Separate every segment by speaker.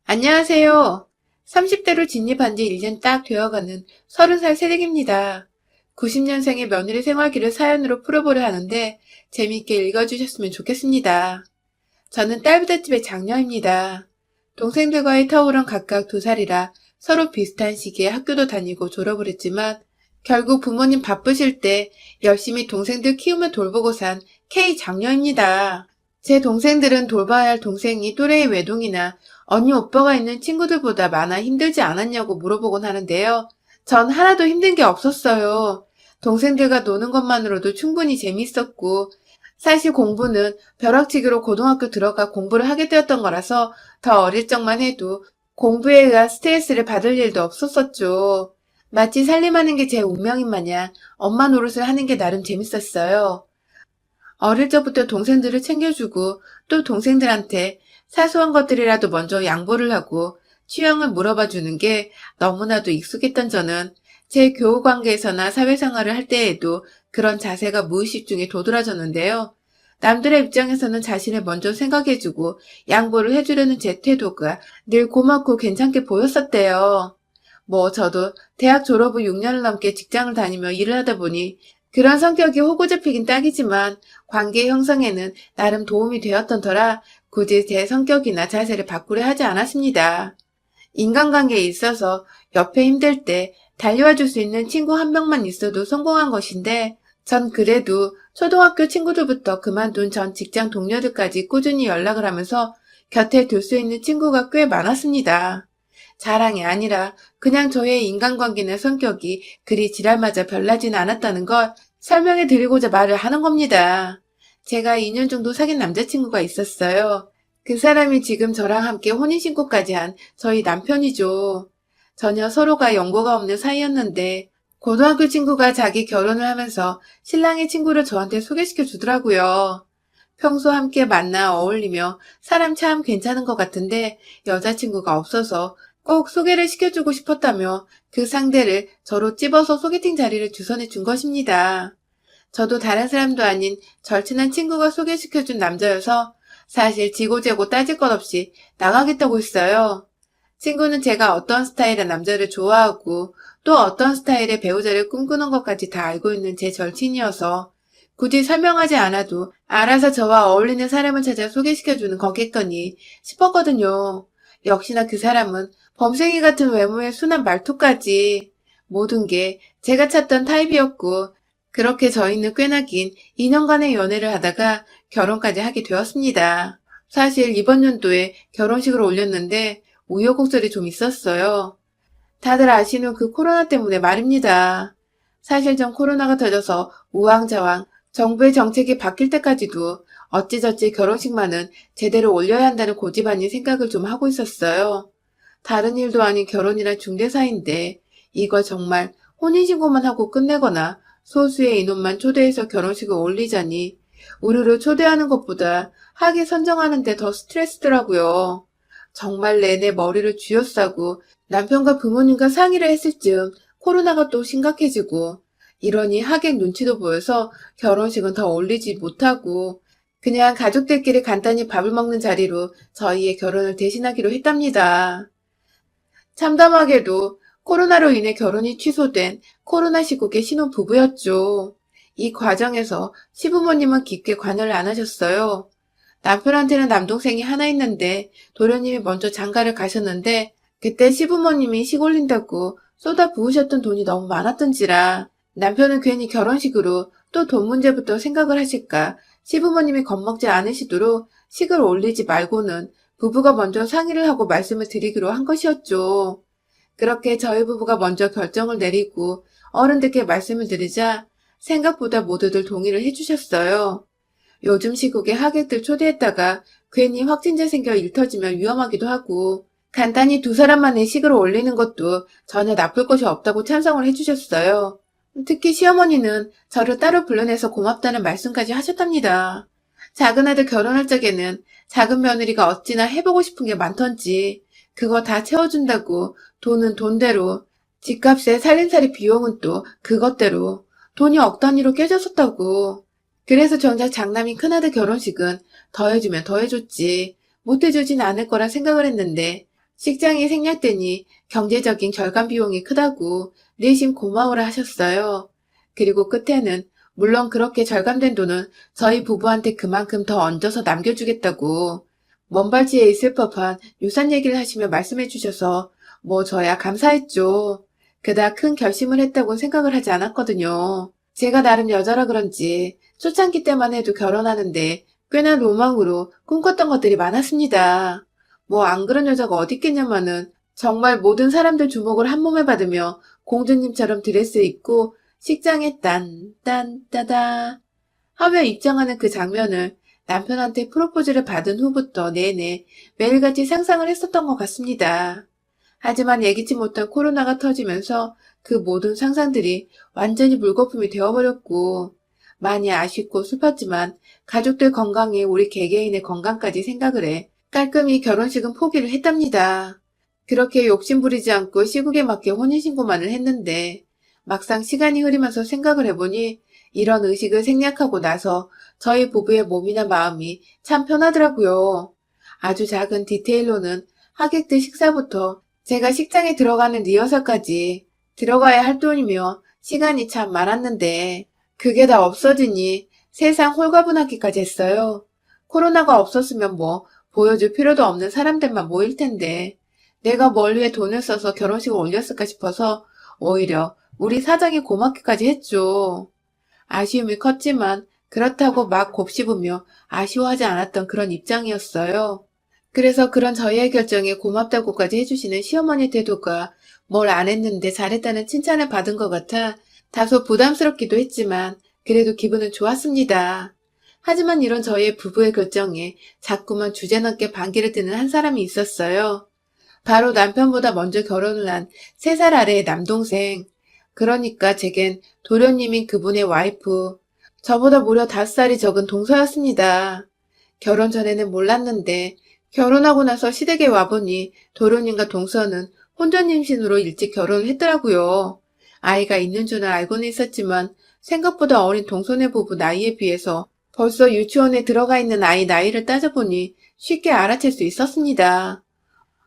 Speaker 1: 안녕하세요. 30대로 진입한 지 1년 딱 되어가는 30살 새댁입니다. 90년생의 며느리 생활기를 사연으로 풀어보려 하는데 재미있게 읽어주셨으면 좋겠습니다. 저는 딸부잣집의 장녀입니다. 동생들과의 터울은 각각 2살이라 서로 비슷한 시기에 학교도 다니고 졸업을 했지만 결국 부모님 바쁘실 때 열심히 동생들 키우며 돌보고 산 K 장녀입니다. 제 동생들은 돌봐야 할 동생이 또래의 외동이나 언니 오빠가 있는 친구들보다 많아 힘들지 않았냐고 물어보곤 하는데요. 전 하나도 힘든 게 없었어요. 동생들과 노는 것만으로도 충분히 재밌었고, 사실 공부는 벼락치기로 고등학교 들어가 공부를 하게 되었던 거라서 더 어릴 적만 해도 공부에 의한 스트레스를 받을 일도 없었었죠. 마치 살림하는 게 제 운명인 마냥 엄마 노릇을 하는 게 나름 재밌었어요. 어릴 적부터 동생들을 챙겨주고 또 동생들한테 사소한 것들이라도 먼저 양보를 하고 취향을 물어봐 주는 게 너무나도 익숙했던 저는 제 교우 관계에서나 사회생활을 할 때에도 그런 자세가 무의식 중에 도드라졌는데요. 남들의 입장에서는 자신을 먼저 생각해주고 양보를 해주려는 제 태도가 늘 고맙고 괜찮게 보였었대요. 저도 대학 졸업 후 6년을 넘게 직장을 다니며 일을 하다 보니 그런 성격이 호구 잡히긴 딱이지만 관계 형성에는 나름 도움이 되었던 터라 굳이 제 성격이나 자세를 바꾸려 하지 않았습니다. 인간관계에 있어서 옆에 힘들 때 달려와 줄 수 있는 친구 한 명만 있어도 성공한 것인데 전 그래도 초등학교 친구들부터 그만둔 전 직장 동료들까지 꾸준히 연락을 하면서 곁에 둘 수 있는 친구가 꽤 많았습니다. 자랑이 아니라 그냥 저의 인간관계나 성격이 그리 지랄맞아 별나지는 않았다는 걸 설명해 드리고자 말을 하는 겁니다. 제가 2년 정도 사귄 남자친구가 있었어요. 그 사람이 지금 저랑 함께 혼인신고까지 한 저희 남편이죠. 전혀 서로가 연고가 없는 사이였는데 고등학교 친구가 자기 결혼을 하면서 신랑의 친구를 저한테 소개시켜 주더라고요. 평소 함께 만나 어울리며 사람 참 괜찮은 것 같은데 여자친구가 없어서 꼭 소개를 시켜주고 싶었다며 그 상대를 저로 찝어서 소개팅 자리를 주선해 준 것입니다. 저도 다른 사람도 아닌 절친한 친구가 소개시켜준 남자여서 사실 지고재고 따질 것 없이 나가겠다고 했어요. 친구는 제가 어떤 스타일의 남자를 좋아하고 또 어떤 스타일의 배우자를 꿈꾸는 것까지 다 알고 있는 제 절친이어서 굳이 설명하지 않아도 알아서 저와 어울리는 사람을 찾아 소개시켜주는 거겠거니 싶었거든요. 역시나 그 사람은 범생이 같은 외모의 순한 말투까지 모든 게 제가 찾던 타입이었고 그렇게 저희는 꽤나 긴 2년간의 연애를 하다가 결혼까지 하게 되었습니다. 사실 이번 연도에 결혼식을 올렸는데 우여곡절이 좀 있었어요. 다들 아시는 그 코로나 때문에 말입니다. 사실 전 코로나가 터져서 우왕좌왕 정부의 정책이 바뀔 때까지도 어찌저찌 결혼식만은 제대로 올려야 한다는 고집 아닌 생각을 좀 하고 있었어요. 다른 일도 아닌 결혼이란 중대사인데 이걸 정말 혼인신고만 하고 끝내거나 소수의 인원만 초대해서 결혼식을 올리자니 우르르 초대하는 것보다 하게 선정하는 데 더 스트레스더라고요. 정말 내내 머리를 쥐어싸고 남편과 부모님과 상의를 했을 즈음 코로나가 또 심각해지고 이러니 하객 눈치도 보여서 결혼식은 더 올리지 못하고 그냥 가족들끼리 간단히 밥을 먹는 자리로 저희의 결혼을 대신하기로 했답니다. 참담하게도 코로나로 인해 결혼이 취소된 코로나 시국의 신혼부부였죠. 이 과정에서 시부모님은 깊게 관여를 안 하셨어요. 남편한테는 남동생이 하나 있는데 도련님이 먼저 장가를 가셨는데 그때 시부모님이 식 올린다고 쏟아 부으셨던 돈이 너무 많았던지라 남편은 괜히 결혼식으로 또 돈 문제부터 생각을 하실까 시부모님이 겁먹지 않으시도록 식을 올리지 말고는 부부가 먼저 상의를 하고 말씀을 드리기로 한 것이었죠. 그렇게 저희 부부가 먼저 결정을 내리고 어른들께 말씀을 드리자 생각보다 모두들 동의를 해주셨어요. 요즘 시국에 하객들 초대했다가 괜히 확진자 생겨 일 터지면 위험하기도 하고 간단히 2사람만의 식을 올리는 것도 전혀 나쁠 것이 없다고 찬성을 해주셨어요. 특히 시어머니는 저를 따로 불러내서 고맙다는 말씀까지 하셨답니다. 작은 아들 결혼할 적에는 작은 며느리가 어찌나 해보고 싶은 게 많던지 그거 다 채워준다고 돈은 돈대로 집값에 살림살이 비용은 또 그것대로 돈이 억 단위로 깨졌었다고. 그래서 정작 장남인 큰아들 결혼식은 더해주면 더해줬지 못해주진 않을 거라 생각을 했는데 식장이 생략되니 경제적인 절감 비용이 크다고 내심 고마워라 하셨어요. 그리고 끝에는 물론 그렇게 절감된 돈은 저희 부부한테 그만큼 더 얹어서 남겨주겠다고 먼발치에 있을 법한 유산 얘기를 하시며 말씀해 주셔서 뭐 저야 감사했죠. 그닥 큰 결심을 했다고 생각을 하지 않았거든요. 제가 나름 여자라 그런지 초창기 때만 해도 결혼하는데 꽤나 로망으로 꿈꿨던 것들이 많았습니다. 뭐 안 그런 여자가 어디 있겠냐마는 정말 모든 사람들 주목을 한 몸에 받으며 공주님처럼 드레스 입고 식장에 따다 하며 입장하는 그 장면을 남편한테 프로포즈를 받은 후부터 내내 매일같이 상상을 했었던 것 같습니다. 하지만 예기치 못한 코로나가 터지면서 그 모든 상상들이 완전히 물거품이 되어버렸고 많이 아쉽고 슬펐지만 가족들 건강에 우리 개개인의 건강까지 생각을 해 깔끔히 결혼식은 포기를 했답니다. 그렇게 욕심부리지 않고 시국에 맞게 혼인신고만을 했는데 막상 시간이 흐르면서 생각을 해보니 이런 의식을 생략하고 나서 저희 부부의 몸이나 마음이 참 편하더라고요. 아주 작은 디테일로는 하객들 식사부터 제가 식장에 들어가는 리허설까지 들어가야 할 돈이며 시간이 참 많았는데 그게 다 없어지니 세상 홀가분하기까지 했어요. 코로나가 없었으면 뭐 보여줄 필요도 없는 사람들만 모일 텐데 내가 뭘 위해 돈을 써서 결혼식을 올렸을까 싶어서 오히려 우리 사장이 고맙기까지 했죠. 아쉬움이 컸지만 그렇다고 막 곱씹으며 아쉬워하지 않았던 그런 입장이었어요. 그래서 그런 저희의 결정에 고맙다고까지 해주시는 시어머니 태도가 뭘 안 했는데 잘했다는 칭찬을 받은 것 같아 다소 부담스럽기도 했지만 그래도 기분은 좋았습니다. 하지만 이런 저희의 부부의 결정에 자꾸만 주제넘게 반기를 뜨는 한 사람이 있었어요. 바로 남편보다 먼저 결혼을 한 3살 아래의 남동생. 그러니까 제겐 도련님인 그분의 와이프. 저보다 무려 5살이 적은 동서였습니다. 결혼 전에는 몰랐는데 결혼하고 나서 시댁에 와보니 도련님과 동서는 혼전 임신으로 일찍 결혼을 했더라고요. 아이가 있는 줄은 알고는 있었지만 생각보다 어린 동서네 부부 나이에 비해서 벌써 유치원에 들어가 있는 아이 나이를 따져보니 쉽게 알아챌 수 있었습니다.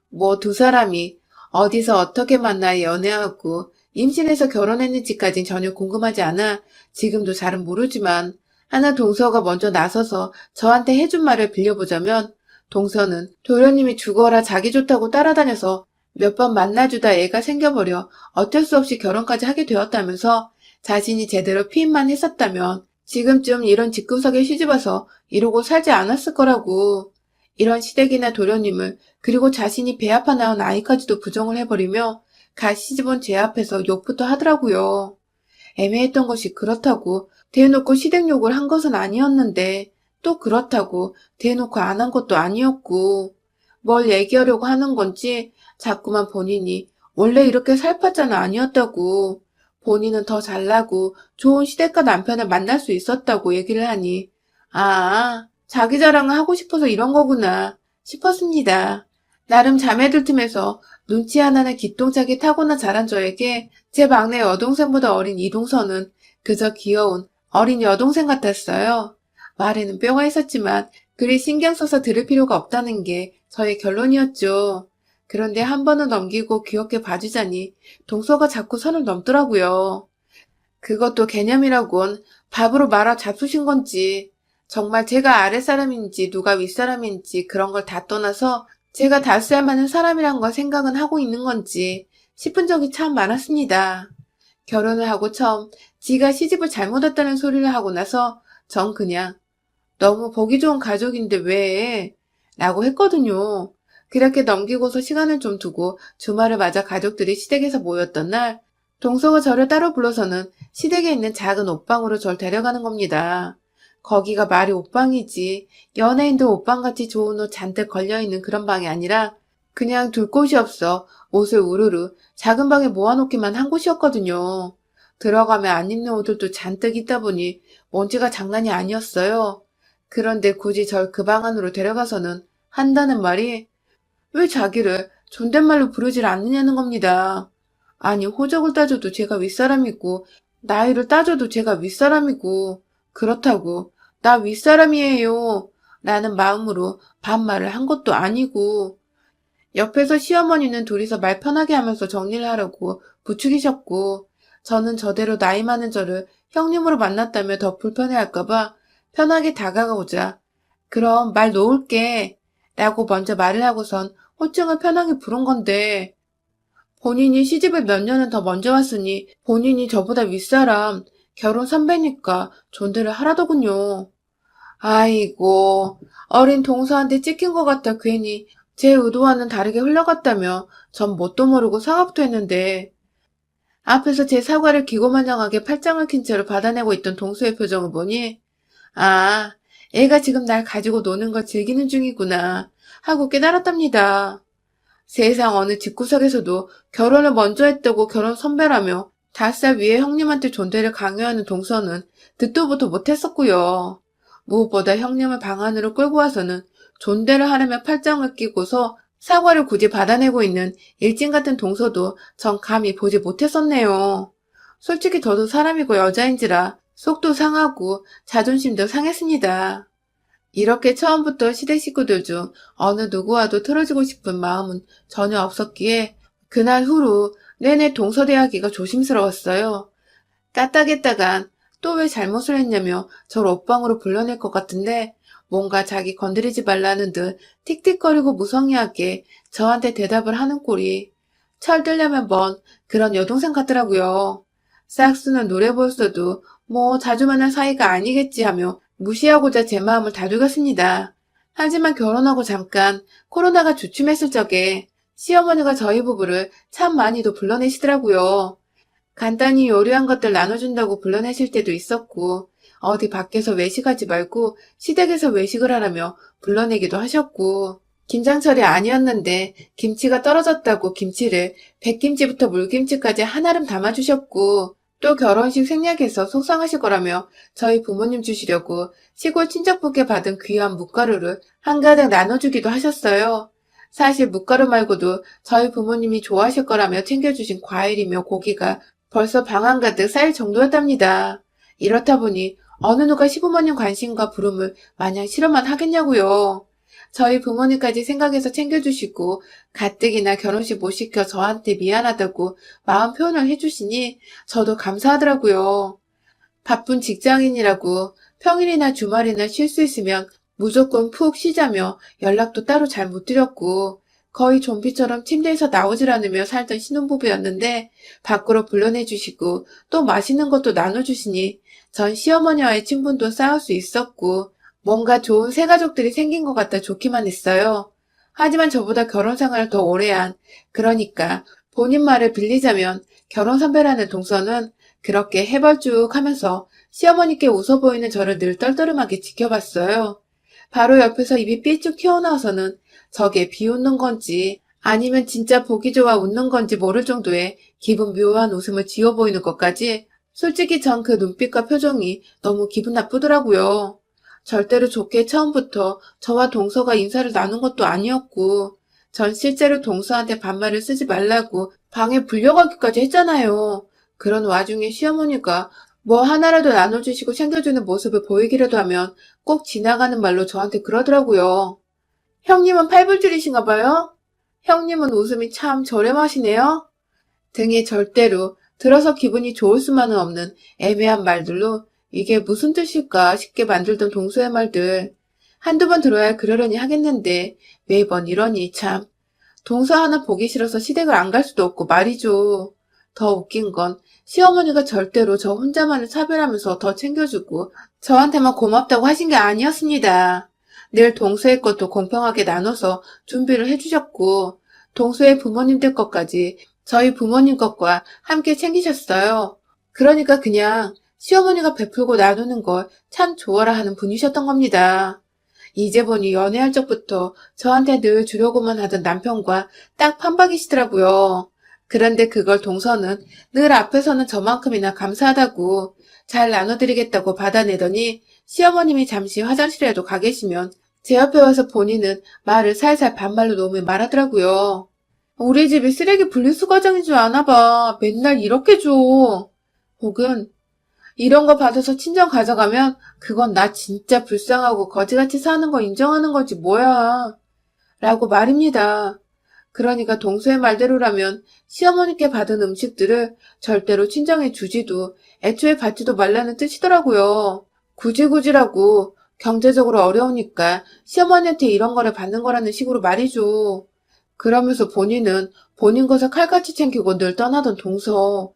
Speaker 1: 뭐 2사람이 어디서 어떻게 만나 연애하고 임신해서 결혼했는지까진 전혀 궁금하지 않아 지금도 잘은 모르지만 하나 동서가 먼저 나서서 저한테 해준 말을 빌려보자면 동서는 도련님이 죽어라 자기 좋다고 따라다녀서 몇 번 만나주다 애가 생겨버려 어쩔 수 없이 결혼까지 하게 되었다면서 자신이 제대로 피임만 했었다면 지금쯤 이런 집구석에 시집와서 이러고 살지 않았을 거라고. 이런 시댁이나 도련님을 그리고 자신이 배 아파 낳은 아이까지도 부정을 해버리며 갓 시집온 제 앞에서 욕부터 하더라고요. 애매했던 것이 그렇다고 대놓고 시댁 욕을 한 것은 아니었는데 또 그렇다고 대놓고 안 한 것도 아니었고 뭘 얘기하려고 하는 건지 자꾸만 본인이 원래 이렇게 살팠잖아 아니었다고 본인은 더 잘나고 좋은 시댁과 남편을 만날 수 있었다고 얘기를 하니 자기 자랑을 하고 싶어서 이런 거구나 싶었습니다. 나름 자매들 틈에서 눈치 하나는 기똥차게 타고나 자란 저에게 제 막내 여동생보다 어린 이동서는 그저 귀여운 어린 여동생 같았어요. 말에는 뼈가 있었지만 그리 신경 써서 들을 필요가 없다는 게 저의 결론이었죠. 그런데 한 번은 넘기고 귀엽게 봐주자니 동서가 자꾸 선을 넘더라고요. 그것도 개념이라곤 밥으로 말아 잡수신 건지 정말 제가 아랫사람인지 누가 윗사람인지 그런 걸 다 떠나서 제가 다스려야 하는 사람이란 걸 생각은 하고 있는 건지 싶은 적이 참 많았습니다. 결혼을 하고 처음 지가 시집을 잘못 왔다는 소리를 하고 나서 전 그냥 너무 보기 좋은 가족인데 왜? 라고 했거든요. 그렇게 넘기고서 시간을 좀 두고 주말을 맞아 가족들이 시댁에서 모였던 날 동서가 저를 따로 불러서는 시댁에 있는 작은 옷방으로 절 데려가는 겁니다. 거기가 말이 옷방이지 연예인들 옷방같이 좋은 옷 잔뜩 걸려있는 그런 방이 아니라 그냥 둘 곳이 없어 옷을 우르르 작은 방에 모아놓기만 한 곳이었거든요. 들어가면 안 입는 옷들도 잔뜩 있다 보니 먼지가 장난이 아니었어요. 그런데 굳이 절 그 방 안으로 데려가서는 한다는 말이 왜 자기를 존댓말로 부르질 않느냐는 겁니다. 아니 호적을 따져도 제가 윗사람이고 나이를 따져도 제가 윗사람이고 그렇다고 나 윗사람이에요 라는 마음으로 반말을 한 것도 아니고 옆에서 시어머니는 둘이서 말 편하게 하면서 정리를 하라고 부추기셨고, 저는 저대로 나이 많은 저를 형님으로 만났다며 더 불편해할까봐 편하게 다가가보자. 그럼 말 놓을게. 라고 먼저 말을 하고선 호칭을 편하게 부른 건데, 본인이 시집을 몇 년은 더 먼저 왔으니 본인이 저보다 윗사람, 결혼 선배니까 존대를 하라더군요. 아이고, 어린 동서한테 찍힌 것 같아 괜히 제 의도와는 다르게 흘러갔다며 전 뭣도 모르고 사과부터 했는데 앞에서 제 사과를 기고만장하게 팔짱을 낀 채로 받아내고 있던 동서의 표정을 보니 아, 애가 지금 날 가지고 노는 걸 즐기는 중이구나 하고 깨달았답니다. 세상 어느 집구석에서도 결혼을 먼저 했다고 결혼 선배라며 5살 위에 형님한테 존대를 강요하는 동서는 듣도 보도 못했었고요. 무엇보다 형님을 방 안으로 끌고 와서는 존대를 하려며 팔짱을 끼고서 사과를 굳이 받아내고 있는 일진 같은 동서도 전 감히 보지 못했었네요. 솔직히 저도 사람이고 여자인지라 속도 상하고 자존심도 상했습니다. 이렇게 처음부터 시댁 식구들 중 어느 누구와도 틀어지고 싶은 마음은 전혀 없었기에 그날 후로 내내 동서대하기가 조심스러웠어요. 까딱했다간 또 왜 잘못을 했냐며 저를 옷방으로 불러낼 것 같은데 뭔가 자기 건드리지 말라는 듯 틱틱거리고 무성의하게 저한테 대답을 하는 꼴이 철들려면 뭔 그런 여동생 같더라고요. 싹수는 노래 보였어도 뭐 자주 만날 사이가 아니겠지 하며 무시하고자 제 마음을 다독였습니다. 하지만 결혼하고 잠깐 코로나가 주춤했을 적에 시어머니가 저희 부부를 참 많이도 불러내시더라고요. 간단히 요리한 것들 나눠준다고 불러내실 때도 있었고 어디 밖에서 외식하지 말고 시댁에서 외식을 하라며 불러내기도 하셨고 김장철이 아니었는데 김치가 떨어졌다고 김치를 백김치부터 물김치까지 한아름 담아주셨고 또 결혼식 생략해서 속상하실 거라며 저희 부모님 주시려고 시골 친척분께 받은 귀한 묵가루를 한가득 나눠주기도 하셨어요. 사실 묵가루 말고도 저희 부모님이 좋아하실 거라며 챙겨주신 과일이며 고기가 벌써 방 한가득 쌓일 정도였답니다. 이렇다 보니 어느 누가 시부모님 관심과 부름을 마냥 싫어만 하겠냐고요. 저희 부모님까지 생각해서 챙겨주시고 가뜩이나 결혼식 못 시켜 저한테 미안하다고 마음 표현을 해주시니 저도 감사하더라고요. 바쁜 직장인이라고 평일이나 주말이나 쉴 수 있으면 무조건 푹 쉬자며 연락도 따로 잘 못 드렸고 거의 좀비처럼 침대에서 나오질 않으며 살던 신혼부부였는데 밖으로 불러내주시고 또 맛있는 것도 나눠주시니 전 시어머니와의 친분도 쌓을 수 있었고 뭔가 좋은 새 가족들이 생긴 것 같아 좋기만 했어요. 하지만 저보다 결혼 생활을 더 오래 한, 그러니까 본인 말을 빌리자면 결혼 선배라는 동서는 그렇게 해벌쭉 하면서 시어머니께 웃어 보이는 저를 늘 떨떠름하게 지켜봤어요. 바로 옆에서 입이 삐쭉 튀어나와서는 저게 비웃는 건지 아니면 진짜 보기 좋아 웃는 건지 모를 정도의 기분 묘한 웃음을 지어 보이는 것까지 솔직히 전 그 눈빛과 표정이 너무 기분 나쁘더라고요. 절대로 좋게 처음부터 저와 동서가 인사를 나눈 것도 아니었고 전 실제로 동서한테 반말을 쓰지 말라고 방에 불려가기까지 했잖아요. 그런 와중에 시어머니가 뭐 하나라도 나눠주시고 챙겨주는 모습을 보이기라도 하면 꼭 지나가는 말로 저한테 그러더라고요. 형님은 팔불줄이신가 봐요? 형님은 웃음이 참 저렴하시네요? 등이 절대로 들어서 기분이 좋을 수만은 없는 애매한 말들로 이게 무슨 뜻일까 싶게 만들던 동서의 말들. 한두 번 들어야 그러려니 하겠는데 매번 이러니 참. 동서 하나 보기 싫어서 시댁을 안 갈 수도 없고 말이죠. 더 웃긴 건 시어머니가 절대로 저 혼자만을 차별하면서 더 챙겨주고 저한테만 고맙다고 하신 게 아니었습니다. 늘 동서의 것도 공평하게 나눠서 준비를 해주셨고 동서의 부모님들 것까지 저희 부모님 것과 함께 챙기셨어요. 그러니까 그냥 시어머니가 베풀고 나누는 걸 참 좋아라 하는 분이셨던 겁니다. 이제 보니 연애할 적부터 저한테 늘 주려고만 하던 남편과 딱 판박이시더라고요. 그런데 그걸 동서는 늘 앞에서는 저만큼이나 감사하다고 잘 나눠드리겠다고 받아내더니 시어머님이 잠시 화장실에도 가 계시면 제 옆에 와서 본인은 말을 살살 반말로 놓으며 말하더라고요. 우리 집이 쓰레기 분리수 과장인 줄 아나 봐. 맨날 이렇게 줘. 혹은 이런 거 받아서 친정 가져가면 그건 나 진짜 불쌍하고 거지같이 사는 거 인정하는 거지 뭐야. 라고 말입니다. 그러니까 동서의 말대로라면 시어머니께 받은 음식들을 절대로 친정에 주지도 애초에 받지도 말라는 뜻이더라고요. 굳이라고 경제적으로 어려우니까 시어머니한테 이런 거를 받는 거라는 식으로 말이죠. 그러면서 본인은 본인 것을 칼같이 챙기고 늘 떠나던 동서.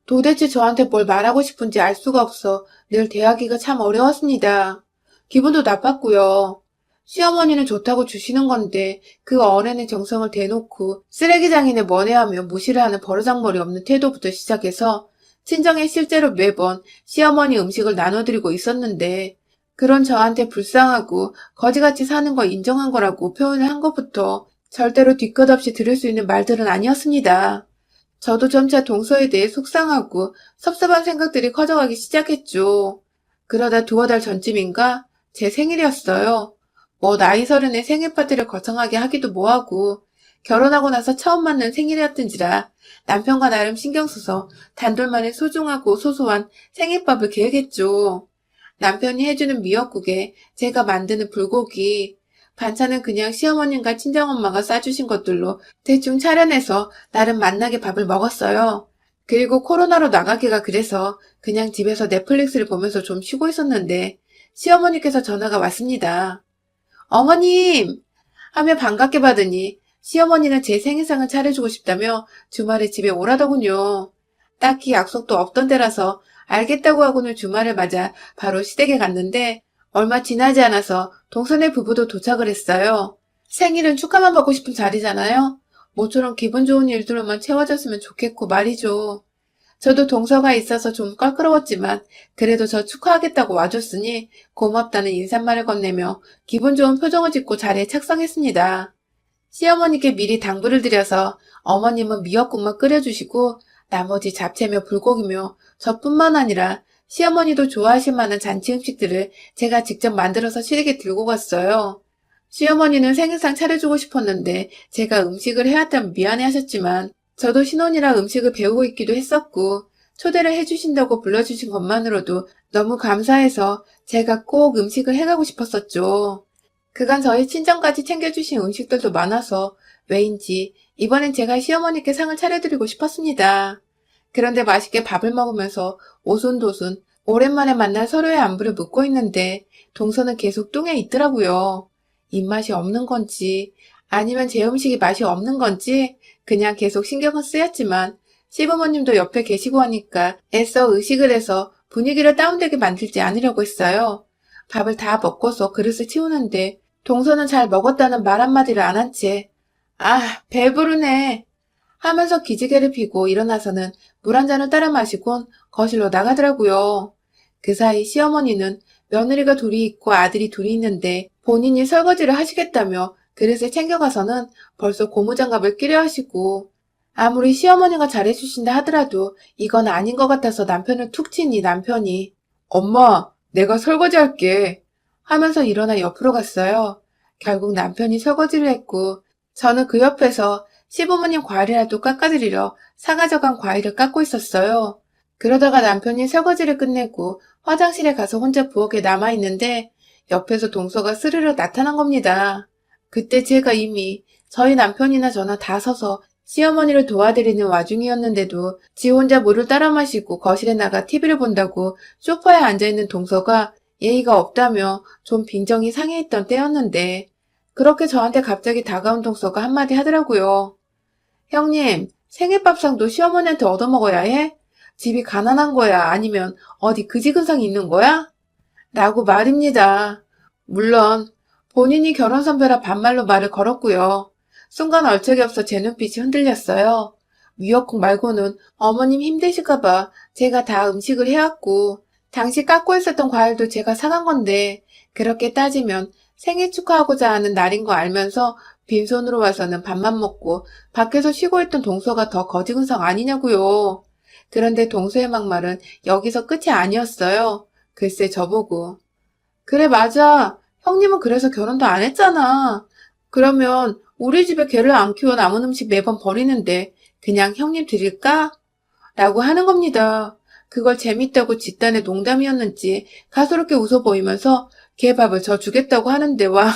Speaker 1: 도대체 저한테 뭘 말하고 싶은지 알 수가 없어 늘 대하기가 참 어려웠습니다. 기분도 나빴고요. 시어머니는 좋다고 주시는 건데 그 어른의 정성을 대놓고 쓰레기장인의 먼애하며 무시를 하는 버르장머리 없는 태도부터 시작해서 친정에 실제로 매번 시어머니 음식을 나눠드리고 있었는데 그런 저한테 불쌍하고 거지같이 사는 거 인정한 거라고 표현을 한 것부터 절대로 뒤끝없이 들을 수 있는 말들은 아니었습니다. 저도 점차 동서에 대해 속상하고 섭섭한 생각들이 커져가기 시작했죠. 그러다 두어 달 전쯤인가 제 생일이었어요. 뭐 나이 서른에 생일 파티를 거창하게 하기도 뭐하고 결혼하고 나서 처음 맞는 생일이었던지라 남편과 나름 신경 써서 단둘만의 소중하고 소소한 생일밥을 계획했죠. 남편이 해주는 미역국에 제가 만드는 불고기, 반찬은 그냥 시어머님과 친정엄마가 싸주신 것들로 대충 차려내서 나름 맛나게 밥을 먹었어요. 그리고 코로나로 나가기가 그래서 그냥 집에서 넷플릭스를 보면서 좀 쉬고 있었는데 시어머니께서 전화가 왔습니다. 어머님! 하며 반갑게 받으니 시어머니는 제 생일상을 차려주고 싶다며 주말에 집에 오라더군요. 딱히 약속도 없던 데라서 알겠다고 하고는 주말을 맞아 바로 시댁에 갔는데 얼마 지나지 않아서 동서네 부부도 도착을 했어요. 생일은 축하만 받고 싶은 자리잖아요. 모처럼 기분 좋은 일들로만 채워졌으면 좋겠고 말이죠. 저도 동서가 있어서 좀 껄끄러웠지만 그래도 저 축하하겠다고 와줬으니 고맙다는 인사말을 건네며 기분 좋은 표정을 짓고 자리에 착석했습니다. 시어머니께 미리 당부를 드려서 어머님은 미역국만 끓여주시고 나머지 잡채며 불고기며 저뿐만 아니라 시어머니도 좋아하실 만한 잔치 음식들을 제가 직접 만들어서 시댁에 들고 갔어요. 시어머니는 생일상 차려주고 싶었는데 제가 음식을 해왔다면 미안해하셨지만 저도 신혼이라 음식을 배우고 있기도 했었고 초대를 해주신다고 불러주신 것만으로도 너무 감사해서 제가 꼭 음식을 해가고 싶었었죠. 그간 저희 친정까지 챙겨주신 음식들도 많아서 왜인지 이번엔 제가 시어머니께 상을 차려드리고 싶었습니다. 그런데 맛있게 밥을 먹으면서 오순도순 오랜만에 만난 서로의 안부를 묻고 있는데 동서는 계속 뚱해 있더라고요. 입맛이 없는 건지 아니면 제 음식이 맛이 없는 건지 그냥 계속 신경은 쓰였지만 시부모님도 옆에 계시고 하니까 애써 의식을 해서 분위기를 다운되게 만들지 않으려고 했어요. 밥을 다 먹고서 그릇을 치우는데 동서는 잘 먹었다는 말 한마디를 안 한 채 아, 배부르네 하면서 기지개를 피고 일어나서는 물 한 잔을 따라 마시곤 거실로 나가더라고요. 그 사이 시어머니는 며느리가 둘이 있고 아들이 둘이 있는데 본인이 설거지를 하시겠다며 그릇을 챙겨가서는 벌써 고무장갑을 끼려 하시고 아무리 시어머니가 잘해주신다 하더라도 이건 아닌 것 같아서 남편을 툭 치니 남편이 엄마, 내가 설거지할게 하면서 일어나 옆으로 갔어요. 결국 남편이 설거지를 했고 저는 그 옆에서 시부모님 과일이라도 깎아드리려 사가져간 과일을 깎고 있었어요. 그러다가 남편이 설거지를 끝내고 화장실에 가서 혼자 부엌에 남아있는데 옆에서 동서가 스르르 나타난 겁니다. 그때 제가 이미 저희 남편이나 저나 다 서서 시어머니를 도와드리는 와중이었는데도 지 혼자 물을 따라 마시고 거실에 나가 TV를 본다고 소파에 앉아있는 동서가 예의가 없다며 좀 빈정이 상해있던 때였는데 그렇게 저한테 갑자기 다가온 동서가 한마디 하더라고요. 형님, 생일밥상도 시어머니한테 얻어먹어야 해? 집이 가난한 거야? 아니면 어디 그지근상이 있는 거야? 라고 말입니다. 물론 본인이 결혼 선배라 반말로 말을 걸었고요. 순간 얼척이 없어 제 눈빛이 흔들렸어요. 미역국 말고는 어머님 힘드실까봐 제가 다 음식을 해왔고 당시 깎고 있었던 과일도 제가 사간 건데 그렇게 따지면 생일 축하하고자 하는 날인 거 알면서 빈손으로 와서는 밥만 먹고 밖에서 쉬고 있던 동서가 더 거지근상 아니냐고요. 그런데 동서의 막말은 여기서 끝이 아니었어요. 글쎄 저보고 그래 맞아. 형님은 그래서 결혼도 안 했잖아. 그러면 우리 집에 개를 안 키워 남은 음식 매번 버리는데 그냥 형님 드릴까? 라고 하는 겁니다. 그걸 재밌다고 집단의 농담이었는지 가소롭게 웃어 보이면서 개밥을 저 주겠다고 하는데 와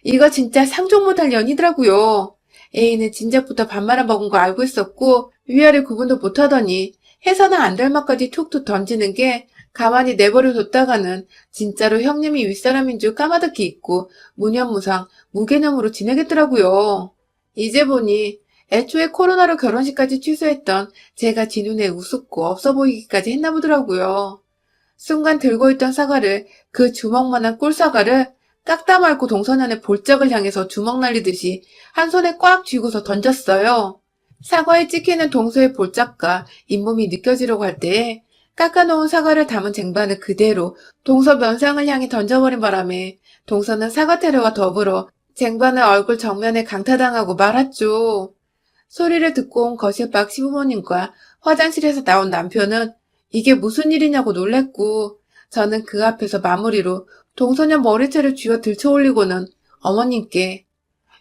Speaker 1: 이거 진짜 상종 못할 년이더라고요. A는 진작부터 밥 말아먹은 거 알고 있었고 위아래 구분도 못하더니 해서는 안 될 말까지 툭툭 던지는 게 가만히 내버려 뒀다가는 진짜로 형님이 윗사람인 줄 까마득히 잊고 무념무상 무개념으로 지내겠더라고요. 이제 보니 애초에 코로나로 결혼식까지 취소했던 제가 지 눈에 우습고 없어 보이기까지 했나 보더라고요. 순간 들고 있던 사과를 그 주먹만한 꿀사과를 깎다 말고 동선연의 볼짝을 향해서 주먹 날리듯이 한 손에 꽉 쥐고서 던졌어요. 사과에 찍히는 동서의 볼짝과 잇몸이 느껴지려고 할 때에 깎아놓은 사과를 담은 쟁반을 그대로 동서 면상을 향해 던져버린 바람에 동서는 사과테러와 더불어 쟁반을 얼굴 정면에 강타당하고 말았죠. 소리를 듣고 온 거실 밖 시부모님과 화장실에서 나온 남편은 이게 무슨 일이냐고 놀랬고 저는 그 앞에서 마무리로 동서년 머리채를 쥐어 들쳐올리고는 어머님께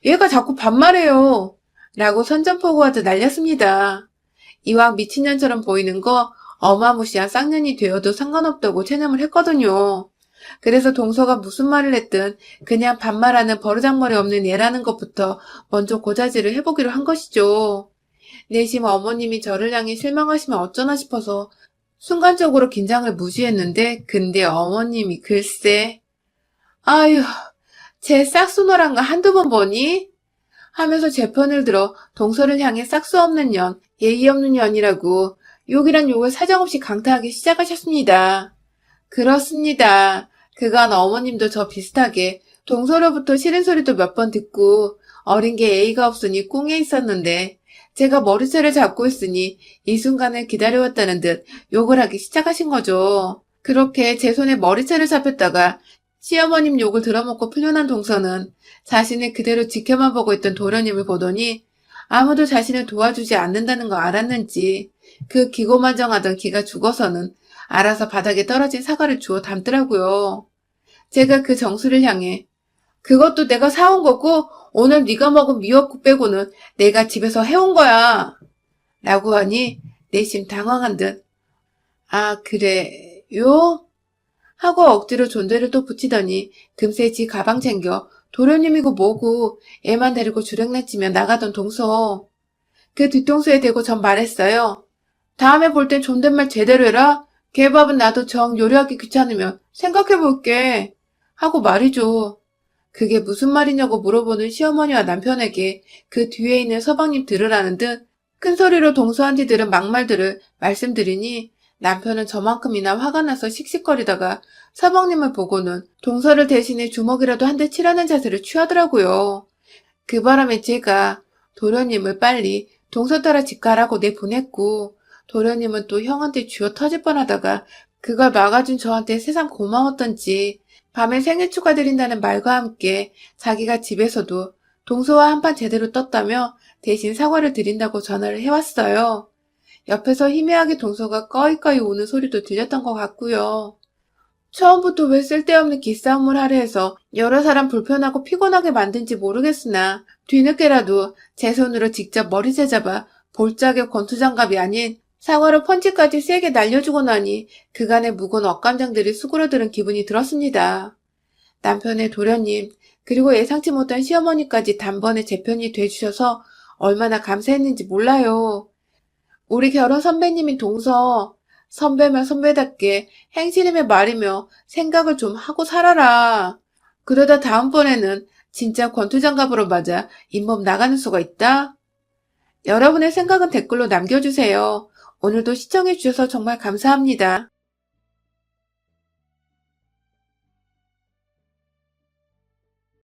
Speaker 1: 얘가 자꾸 반말해요 라고 선전포고하듯 날렸습니다. 이왕 미친년처럼 보이는 거 어마무시한 쌍년이 되어도 상관없다고 체념을 했거든요. 그래서 동서가 무슨 말을 했든 그냥 반말하는 버르장머리 없는 얘라는 것부터 먼저 고자질을 해보기로 한 것이죠. 내심 어머님이 저를 향해 실망하시면 어쩌나 싶어서 순간적으로 긴장을 무시했는데 근데 어머님이 글쎄 아휴 제 싹수노란 거 한두 번 보니? 하면서 제 편을 들어 동서를 향해 싹수 없는 년, 예의 없는 년이라고 욕이란 욕을 사정없이 강타하기 시작하셨습니다. 그렇습니다. 그간 어머님도 저 비슷하게 동서로부터 싫은 소리도 몇 번 듣고 어린 게 예의가 없으니 꿍에 있었는데 제가 머리채를 잡고 있으니 이 순간을 기다려왔다는 듯 욕을 하기 시작하신 거죠. 그렇게 제 손에 머리채를 잡혔다가 시어머님 욕을 들어먹고 풀려난 동서는 자신을 그대로 지켜만 보고 있던 도련님을 보더니 아무도 자신을 도와주지 않는다는 거 알았는지 그 기고만장하던 기가 죽어서는 알아서 바닥에 떨어진 사과를 주워 담더라고요. 제가 그 정수를 향해 그것도 내가 사온 거고 오늘 네가 먹은 미역국 빼고는 내가 집에서 해온 거야 라고 하니 내심 당황한 듯 아 그래요? 하고 억지로 존대를 또 붙이더니 금세 지 가방 챙겨 도련님이고 뭐고 애만 데리고 주랭랑치며 나가던 동서. 그 뒤통수에 대고 전 말했어요. 다음에 볼 땐 존댓말 제대로 해라. 개밥은 나도 정 요리하기 귀찮으면 생각해볼게. 하고 말이죠. 그게 무슨 말이냐고 물어보는 시어머니와 남편에게 그 뒤에 있는 서방님 들으라는 듯 큰 소리로 동서한테 들은 막말들을 말씀드리니 남편은 저만큼이나 화가 나서 씩씩거리다가 서방님을 보고는 동서를 대신해 주먹이라도 한 대 치라는 자세를 취하더라고요. 그 바람에 제가 도련님을 빨리 동서 따라 집 가라고 내보냈고 도련님은 또 형한테 쥐어 터질 뻔하다가 그걸 막아준 저한테 세상 고마웠던지 밤에 생일 축하드린다는 말과 함께 자기가 집에서도 동서와 한판 제대로 떴다며 대신 사과를 드린다고 전화를 해왔어요. 옆에서 희미하게 동서가 꺼이꺼이 우는 소리도 들렸던 것 같고요. 처음부터 왜 쓸데없는 기싸움을 하려 해서 여러 사람 불편하고 피곤하게 만든지 모르겠으나 뒤늦게라도 제 손으로 직접 머리채 잡아 볼짝의 권투장갑이 아닌 사과로 펀치까지 세게 날려주고 나니 그간의 묵은 억감정들이 수그러드는 기분이 들었습니다. 남편의 도련님 그리고 예상치 못한 시어머니까지 단번에 제 편이 돼주셔서 얼마나 감사했는지 몰라요. 우리 결혼 선배님인 동서, 선배면 선배답게 행실이며 말이며 생각을 좀 하고 살아라. 그러다 다음번에는 진짜 권투장갑으로 맞아 잇몸 나가는 수가 있다. 여러분의 생각은 댓글로 남겨주세요. 오늘도 시청해주셔서 정말 감사합니다.